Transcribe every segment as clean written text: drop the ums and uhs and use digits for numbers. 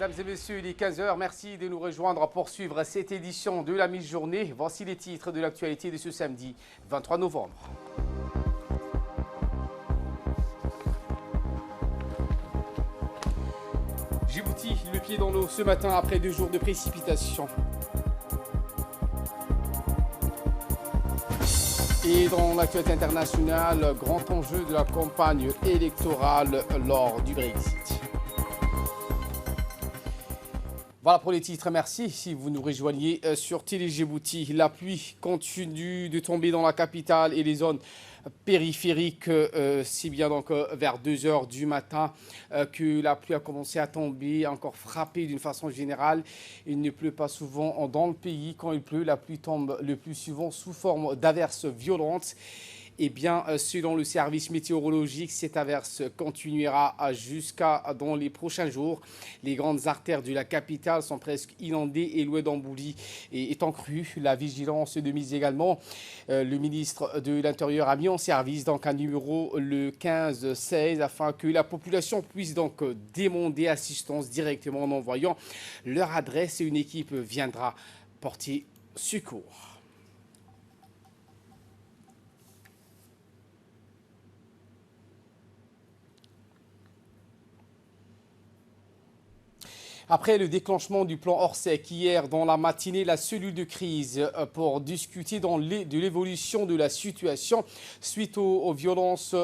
Mesdames et messieurs, il est 15 h. Merci de nous rejoindre à poursuivre cette édition de la mi-journée. Voici les titres de l'actualité de ce samedi 23 novembre. Djibouti, le pied dans l'eau ce matin après 2 jours de précipitations. Et dans l'actualité internationale, grand enjeu de la campagne électorale lors du Brexit. Voilà pour les titres, merci. Si vous nous rejoignez sur Télé Djibouti, la pluie continue de tomber dans la capitale et les zones périphériques, si bien donc vers 2 h du matin que la pluie a commencé à tomber, encore frappée d'une façon générale. Il ne pleut pas souvent dans le pays. Quand il pleut, la pluie tombe le plus souvent sous forme d'averses violentes. Eh bien, selon le service météorologique, cette averse continuera jusqu'à dans les prochains jours. Les grandes artères de la capitale sont presque inondées et l'oued d'Ambouli est en crue. La vigilance de mise également. Le ministre de l'Intérieur a mis en service donc un numéro le 15-16 afin que la population puisse donc demander assistance directement en envoyant leur adresse et une équipe viendra porter secours. Après le déclenchement du plan Orsec hier dans la matinée, la cellule de crise pour discuter de l'évolution de la situation suite aux violences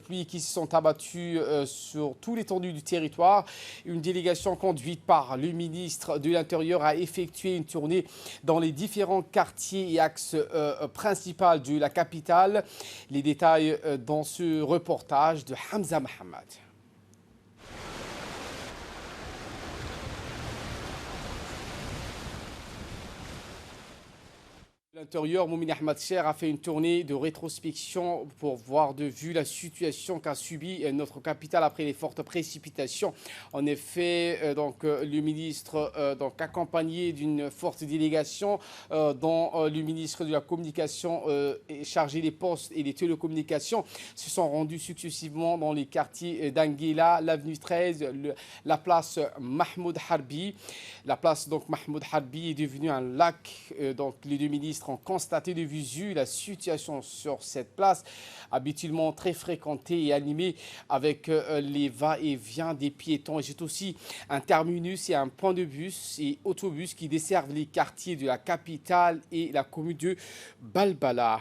pluies qui se sont abattues sur tout l'étendue du territoire. Une délégation conduite par le ministre de l'Intérieur a effectué une tournée dans les différents quartiers et axes principaux de la capitale. Les détails dans ce reportage de Hamza Mohamed. L'Intérieur, Moumine Ahmad Cher a fait une tournée de rétrospection pour voir de vue la situation qu'a subie notre capitale après les fortes précipitations. En effet, le ministre, accompagné d'une forte délégation, dont le ministre de la Communication chargé des postes et des télécommunications, se sont rendus successivement dans les quartiers d'Anguilla, l'avenue 13, la place Mahmoud Harbi. La place Mahmoud Harbi est devenue un lac. Les deux ministres ont constaté de visu la situation sur cette place, habituellement très fréquentée et animée avec les va-et-vient des piétons. Et c'est aussi un terminus et un point de bus et autobus qui desservent les quartiers de la capitale et la commune de Balbala.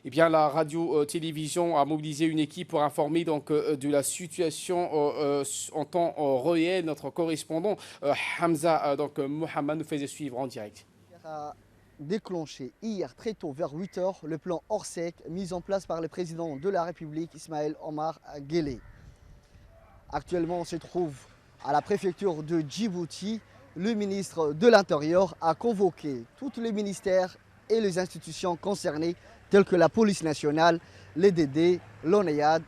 Eh bien, la radio-télévision a mobilisé une équipe pour informer de la situation en temps réel. Notre correspondant Hamza Mohamed nous faisait suivre en direct. A déclenché hier très tôt vers 8 h le plan Orsec mis en place par le président de la République Ismaël Omar Guelleh. Actuellement, on se trouve à la préfecture de Djibouti. Le ministre de l'Intérieur a convoqué tous les ministères et les institutions concernées telles que la police nationale, les DD, l'ONEAD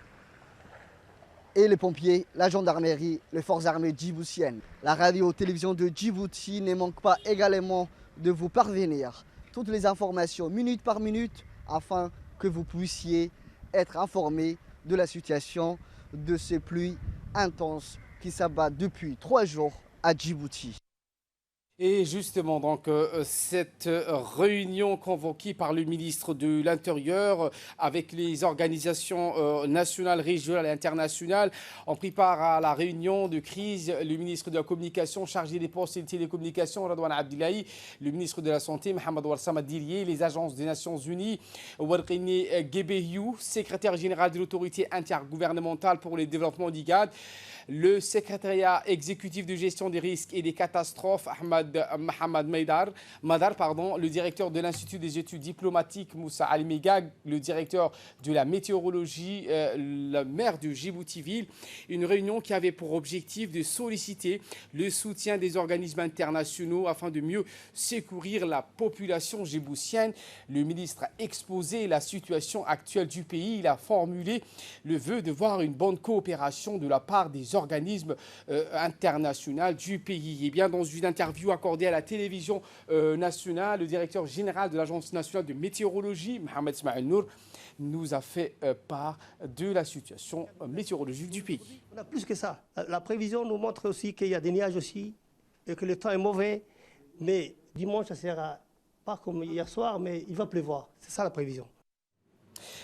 et les pompiers, la gendarmerie, les forces armées djiboutiennes. La radio-télévision de Djibouti ne manque pas également de vous parvenir toutes les informations minute par minute afin que vous puissiez être informés de la situation de ces pluies intenses qui s'abattent depuis 3 jours à Djibouti. Et justement, cette réunion convoquée par le ministre de l'Intérieur avec les organisations nationales, régionales et internationales ont pris part à la réunion de crise. Le ministre de la Communication chargé des postes et des télécommunications, Radouane Abdillahi, le ministre de la Santé, Mohamed Warsama Dirié, les agences des Nations Unies, Warqini Gebeyou, secrétaire général de l'autorité intergouvernementale pour le développement d'IGAD, le secrétariat exécutif de gestion des risques et des catastrophes, Mohamed Madar, le directeur de l'Institut des études diplomatiques, Moussa Ali Megag, le directeur de la météorologie, le maire de Djibouti-Ville. Une réunion qui avait pour objectif de solliciter le soutien des organismes internationaux afin de mieux secourir la population djiboutienne. Le ministre a exposé la situation actuelle du pays. Il a formulé le vœu de voir une bonne coopération de la part des organismes internationaux du pays. Et bien, dans une interview accordée à la télévision nationale, le directeur général de l'Agence nationale de météorologie, Mohamed Ismaël Nour, nous a fait part de la situation météorologique du pays. On a plus que ça. La prévision nous montre aussi qu'il y a des nuages aussi et que le temps est mauvais. Mais dimanche, ça sera pas comme hier soir, mais il va pleuvoir. C'est ça la prévision.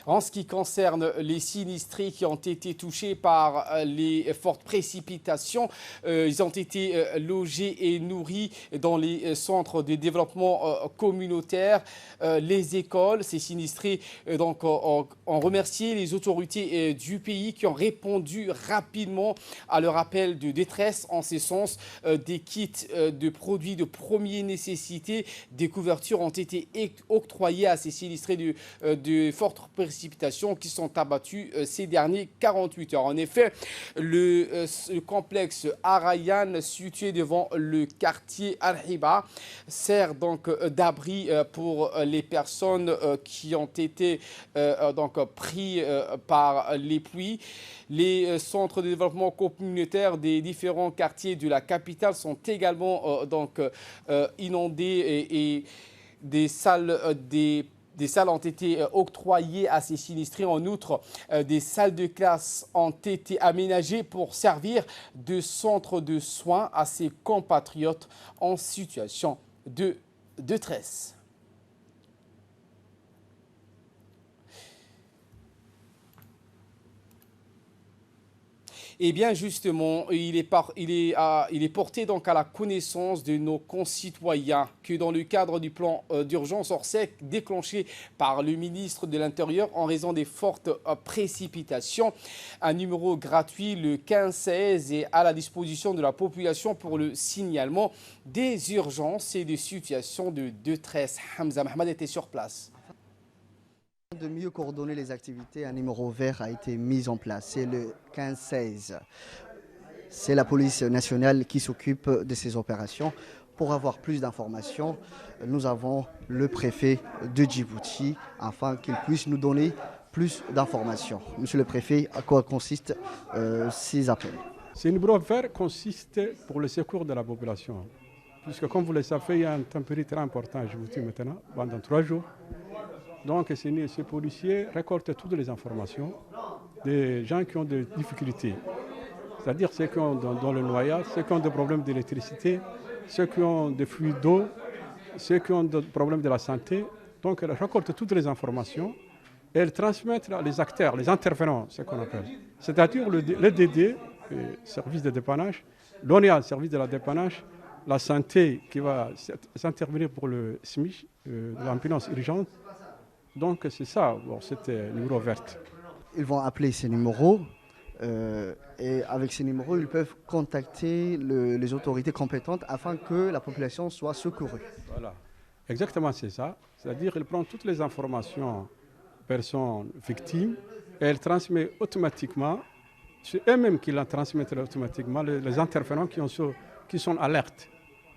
En ce qui concerne les sinistrés qui ont été touchés par les fortes précipitations, ils ont été logés et nourris dans les centres de développement communautaire, les écoles. Ces sinistrés donc, ont remercié les autorités du pays qui ont répondu rapidement à leur appel de détresse. En ce sens, des kits de produits de première nécessité, des couvertures ont été octroyées à ces sinistrés de fortes précipitations qui sont abattues ces derniers 48 heures. En effet, le complexe Arayan, situé devant le quartier Al-Hiba, sert donc d'abri pour les personnes qui ont été donc pris par les pluies. Les centres de développement communautaire des différents quartiers de la capitale sont également donc inondés et des salles ont été octroyées à ces sinistrés. En outre, des salles de classe ont été aménagées pour servir de centre de soins à ces compatriotes en situation de détresse. Eh bien, justement, il est porté donc à la connaissance de nos concitoyens que dans le cadre du plan d'urgence Orsec déclenché par le ministre de l'Intérieur en raison des fortes précipitations, un numéro gratuit, le 1516, est à la disposition de la population pour le signalement des urgences et des situations de détresse. Hamza Mahmoud était sur place. De mieux coordonner les activités, un numéro vert a été mis en place. C'est le 1516. C'est la police nationale qui s'occupe de ces opérations. Pour avoir plus d'informations, nous avons le préfet de Djibouti afin qu'il puisse nous donner plus d'informations. Monsieur le préfet, à quoi consistent ces appels? Ce numéro vert consiste pour le secours de la population. Puisque comme vous le savez, il y a un température très important à Djibouti maintenant, pendant 3 jours. Donc ces policiers récoltent toutes les informations des gens qui ont des difficultés. C'est-à-dire ceux qui ont dans le noyade, ceux qui ont des problèmes d'électricité, ceux qui ont des fuites d'eau, ceux qui ont des problèmes de la santé. Donc ils récoltent toutes les informations et elles transmettent les acteurs, les intervenants, ce qu'on appelle. C'est-à-dire le DD, le service de dépannage, l'ONEA, service de la dépannage, la santé qui va s'intervenir pour le SMIC, l'ambulance urgente. Donc c'est ça, c'était numéro vert. Ils vont appeler ces numéros et avec ces numéros, ils peuvent contacter les autorités compétentes afin que la population soit secourue. Voilà, exactement c'est ça. C'est-à-dire qu'ils prennent toutes les informations personnes victimes et ils transmettent automatiquement, c'est eux-mêmes qui la transmettent automatiquement, les intervenants qui sont alertes.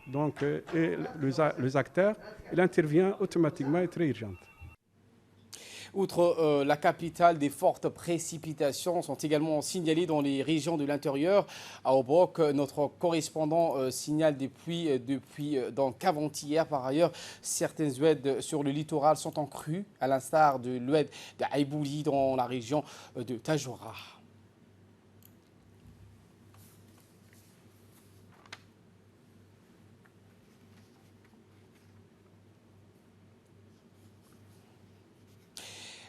Donc et les acteurs, il intervient automatiquement et très urgent. Outre la capitale, des fortes précipitations sont également signalées dans les régions de l'intérieur. À Obok, notre correspondant signale depuis donc avant-hier. Par ailleurs, certaines oueds sur le littoral sont en crue, à l'instar de l'oued d'Aïbouli dans la région de Tajoura.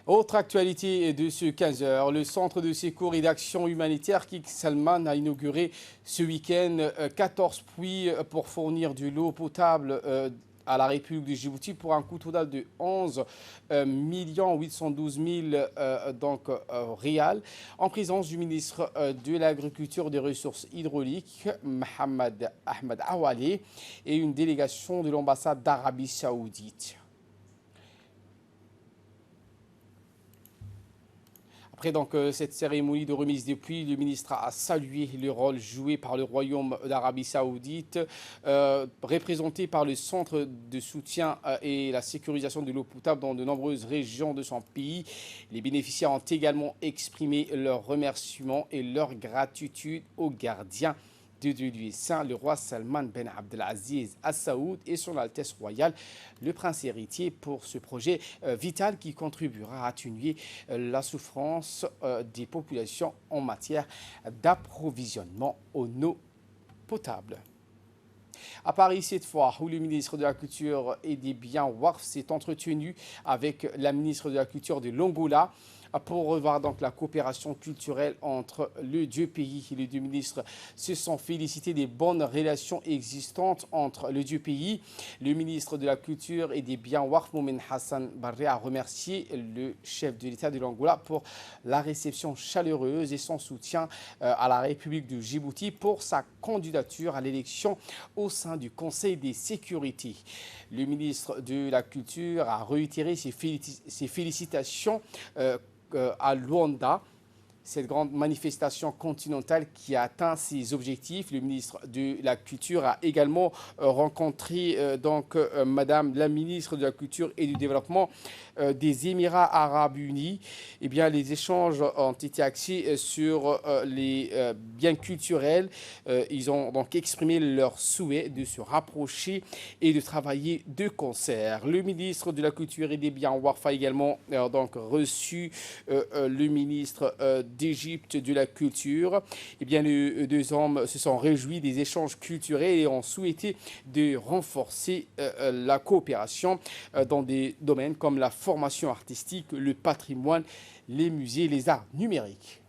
Autre actualité de ce 15h, le centre de secours et d'action humanitaire King Salman a inauguré ce week-end 14 puits pour fournir de l'eau potable à la République de Djibouti pour un coût total de 11 812 000 réals, en présence du ministre de l'Agriculture et des Ressources hydrauliques, Mohamed Ahmed Awale, et une délégation de l'ambassade d'Arabie Saoudite. Après donc, cette cérémonie de remise des puits, le ministre a salué le rôle joué par le Royaume d'Arabie Saoudite, représenté par le Centre de soutien et la sécurisation de l'eau potable dans de nombreuses régions de son pays. Les bénéficiaires ont également exprimé leurs remerciements et leur gratitude aux gardiens de Dieu lui est saint, le roi Salman Ben Abdelaziz Al Saoud et son Altesse royale, le prince héritier, pour ce projet vital qui contribuera à atténuer la souffrance des populations en matière d'approvisionnement en eau potable. À Paris, cette fois, où le ministre de la Culture et des Biens Waqf s'est entretenu avec la ministre de la Culture de l'Angola pour revoir donc la coopération culturelle entre les deux pays. Les deux ministres se sont félicités des bonnes relations existantes entre les deux pays. Le ministre de la Culture et des Biens Waqf, Momen Hassan Barré, a remercié le chef de l'État de l'Angola pour la réception chaleureuse et son soutien à la République de Djibouti pour sa candidature à l'élection au sein du Conseil des sécurités. Le ministre de la Culture a réitéré ses félicitations à Luanda, cette grande manifestation continentale qui a atteint ses objectifs. Le ministre de la Culture a également rencontré Madame la ministre de la Culture et du Développement des Émirats Arabes Unis. Eh bien, les échanges ont été axés sur les biens culturels. Ils ont donc exprimé leur souhait de se rapprocher et de travailler de concert. Le ministre de la Culture et des Biens Waqf a également reçu le ministre d'Égypte de la Culture. Eh bien, les deux hommes se sont réjouis des échanges culturels et ont souhaité de renforcer la coopération dans des domaines comme la formation artistique, le patrimoine, les musées et les arts numériques.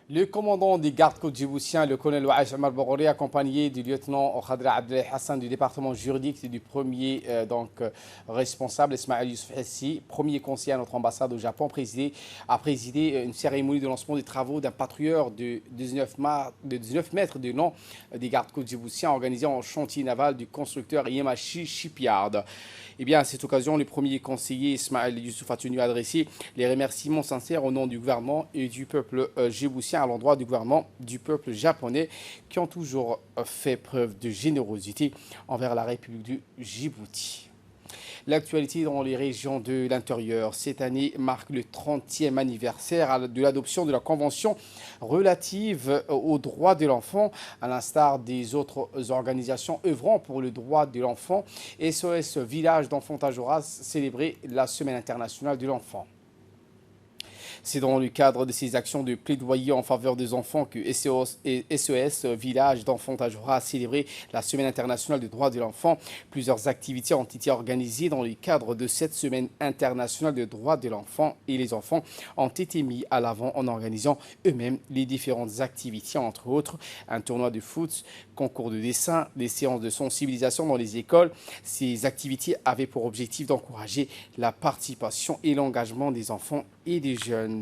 Le commandant des gardes-côtes djiboutiens, le colonel Ouaïch Omar Boghori, accompagné du lieutenant Khadra Abdelahi Hassan du département juridique et du premier responsable, Ismaël Youssouf Hessi, premier conseiller à notre ambassade au Japon, a présidé une cérémonie de lancement des travaux d'un patrouilleur de 19 mètres de long des gardes-côtes djiboutiens organisé en chantier naval du constructeur Yamachi Shipyard. Eh bien, à cette occasion, le premier conseiller Ismaël Youssouf a tenu à adresser les remerciements sincères au nom du gouvernement et du peuple djiboutien à l'endroit du gouvernement du peuple japonais qui ont toujours fait preuve de générosité envers la République du Djibouti. L'actualité dans les régions de l'intérieur. Cette année marque le 30e anniversaire de l'adoption de la Convention relative aux droits de l'enfant. À l'instar des autres organisations œuvrant pour le droit de l'enfant, SOS Village d'Enfantage Horas célébrait la Semaine internationale de l'enfant. C'est dans le cadre de ces actions de plaidoyer en faveur des enfants que SOS Village d'Enfantage a célébré la Semaine internationale des droits de l'enfant. Plusieurs activités ont été organisées dans le cadre de cette Semaine internationale des droits de l'enfant et les enfants ont été mis à l'avant en organisant eux-mêmes les différentes activités, entre autres un tournoi de foot, concours de dessin, des séances de sensibilisation dans les écoles. Ces activités avaient pour objectif d'encourager la participation et l'engagement des enfants et des jeunes.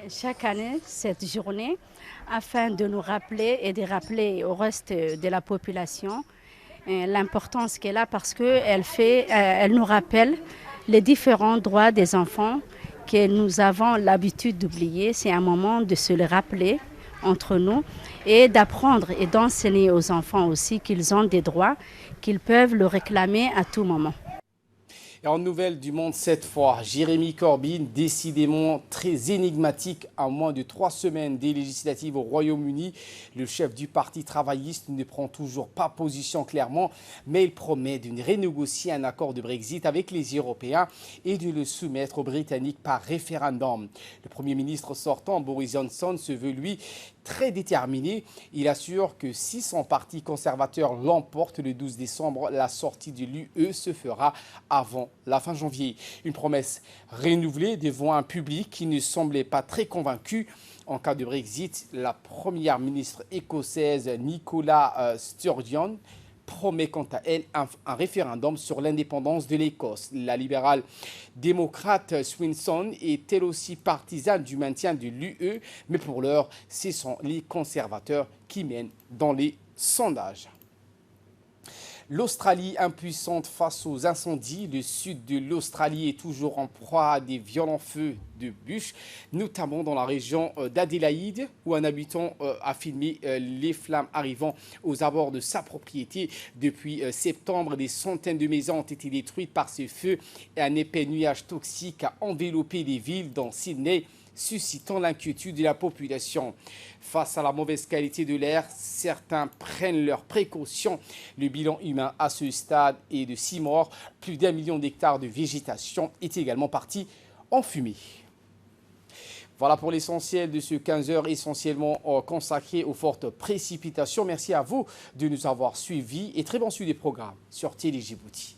Chaque année, cette journée, afin de nous rappeler et de rappeler au reste de la population l'importance qu'elle a, parce qu'elle nous rappelle les différents droits des enfants que nous avons l'habitude d'oublier. C'est un moment de se le rappeler entre nous et d'apprendre et d'enseigner aux enfants aussi qu'ils ont des droits, qu'ils peuvent le réclamer à tout moment. Et en nouvelle du monde cette fois, Jérémy Corbyn, décidément très énigmatique à moins de 3 semaines des législatives au Royaume-Uni. Le chef du parti travailliste ne prend toujours pas position clairement, mais il promet de renégocier un accord de Brexit avec les Européens et de le soumettre aux Britanniques par référendum. Le Premier ministre sortant, Boris Johnson, se veut lui très déterminé. Il assure que si son parti conservateur l'emporte le 12 décembre, la sortie de l'UE se fera avant la fin janvier. Une promesse renouvelée devant un public qui ne semblait pas très convaincu. En cas de Brexit, la première ministre écossaise Nicola Sturgeon promet quant à elle un référendum sur l'indépendance de l'Écosse. La libérale démocrate Swinson est elle aussi partisane du maintien de l'UE, mais pour l'heure, ce sont les conservateurs qui mènent dans les sondages. L'Australie impuissante face aux incendies. Le sud de l'Australie est toujours en proie à des violents feux de bûches, notamment dans la région d'Adélaïde, où un habitant a filmé les flammes arrivant aux abords de sa propriété. Depuis septembre, des centaines de maisons ont été détruites par ce feu et un épais nuage toxique a enveloppé les villes dans Sydney, suscitant l'inquiétude de la population. Face à la mauvaise qualité de l'air, certains prennent leurs précautions. Le bilan humain à ce stade est de 6 morts. Plus d'1 million d'hectares de végétation est également parti en fumée. Voilà pour l'essentiel de ce 15h essentiellement consacré aux fortes précipitations. Merci à vous de nous avoir suivis et très bon suivi des programmes sur Télé Djibouti.